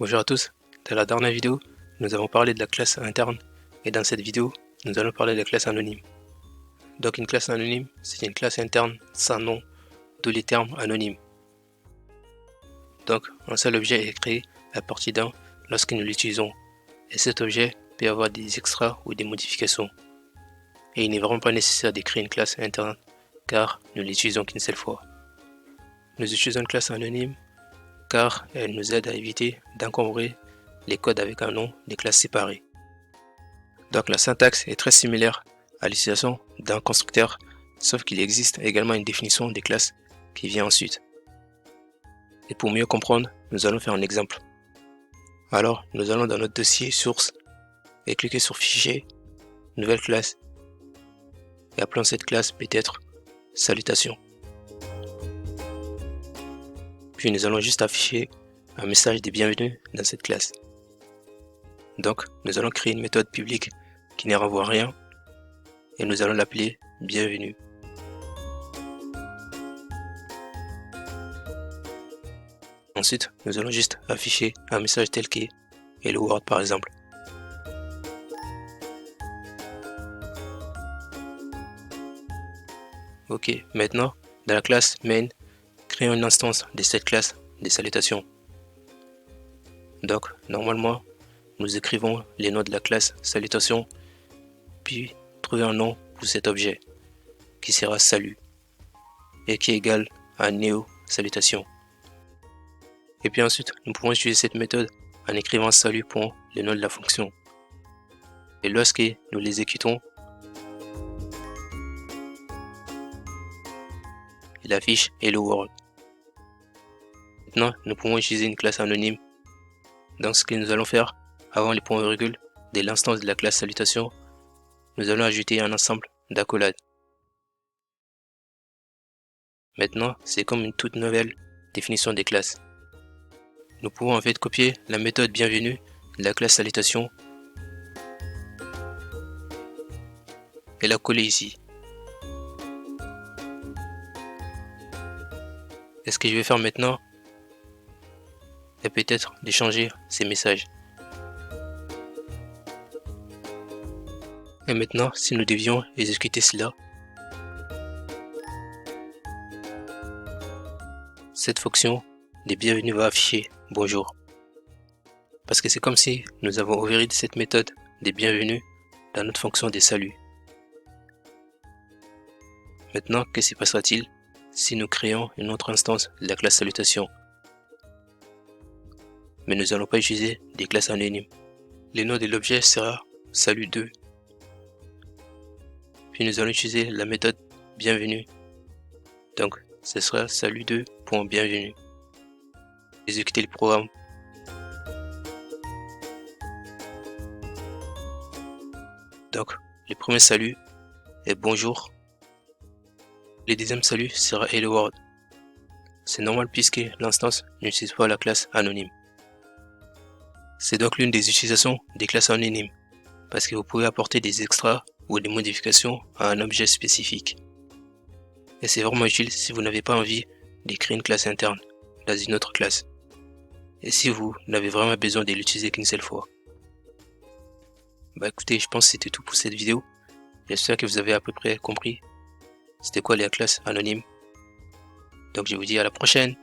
Bonjour à tous, dans la dernière vidéo, nous avons parlé de la classe interne et dans cette vidéo, nous allons parler de la classe anonyme. Donc une classe anonyme, c'est une classe interne sans nom, d'où les termes anonymes. Donc un seul objet est créé à partir d'un lorsque nous l'utilisons et cet objet peut avoir des extras ou des modifications. Et il n'est vraiment pas nécessaire de créer une classe interne car nous l'utilisons qu'une seule fois. Nous utilisons une classe anonyme car elle nous aide à éviter d'encombrer les codes avec un nom des classes séparées. Donc la syntaxe est très similaire à l'utilisation d'un constructeur, sauf qu'il existe également une définition des classes qui vient ensuite. Et pour mieux comprendre, nous allons faire un exemple. Alors, nous allons dans notre dossier source et cliquer sur Fichier, Nouvelle classe, et appelons cette classe peut-être Salutation. Puis nous allons juste afficher un message de bienvenue dans cette classe. Donc, nous allons créer une méthode publique qui ne renvoie rien et nous allons l'appeler bienvenue. Ensuite, nous allons juste afficher un message tel que Hello World par exemple. Ok, maintenant, dans la classe main, créons une instance de cette classe des salutations. Donc, normalement, nous écrivons les noms de la classe salutation, puis trouver un nom pour cet objet, qui sera salut, et qui est égal à néo salutation. Et puis ensuite, nous pouvons utiliser cette méthode en écrivant salut pour le nom de la fonction. Et lorsque nous l'exécutons, il affiche Hello World. Maintenant, nous pouvons utiliser une classe anonyme. Donc ce que nous allons faire, avant les points virgules de l'instance de la classe salutation, nous allons ajouter un ensemble d'accolades. Maintenant, c'est comme une toute nouvelle définition des classes. Nous pouvons en fait copier la méthode bienvenue de la classe salutation et la coller ici. Et ce que je vais faire maintenant est peut-être de changer ces messages. Et maintenant, si nous devions exécuter cela, cette fonction de bienvenue va afficher bonjour. Parce que c'est comme si nous avons overridden cette méthode de bienvenue dans notre fonction de salut. Maintenant, que se passera-t-il si nous créons une autre instance de la classe salutation? Mais nous n'allons pas utiliser des classes anonymes. Le nom de l'objet sera salut2. Puis nous allons utiliser la méthode bienvenue. Donc, ce sera salut2.bienvenue. Exécuter le programme. Donc, le premier salut est bonjour. Le deuxième salut sera Hello World. C'est normal puisque l'instance n'utilise pas la classe anonyme. C'est donc l'une des utilisations des classes anonymes, parce que vous pouvez apporter des extras ou des modifications à un objet spécifique. Et c'est vraiment utile si vous n'avez pas envie de créer une classe interne dans une autre classe. Et si vous n'avez vraiment besoin de l'utiliser qu'une seule fois. Bah écoutez, je pense que c'était tout pour cette vidéo. J'espère que vous avez à peu près compris c'était quoi les classes anonymes. Donc je vous dis à la prochaine.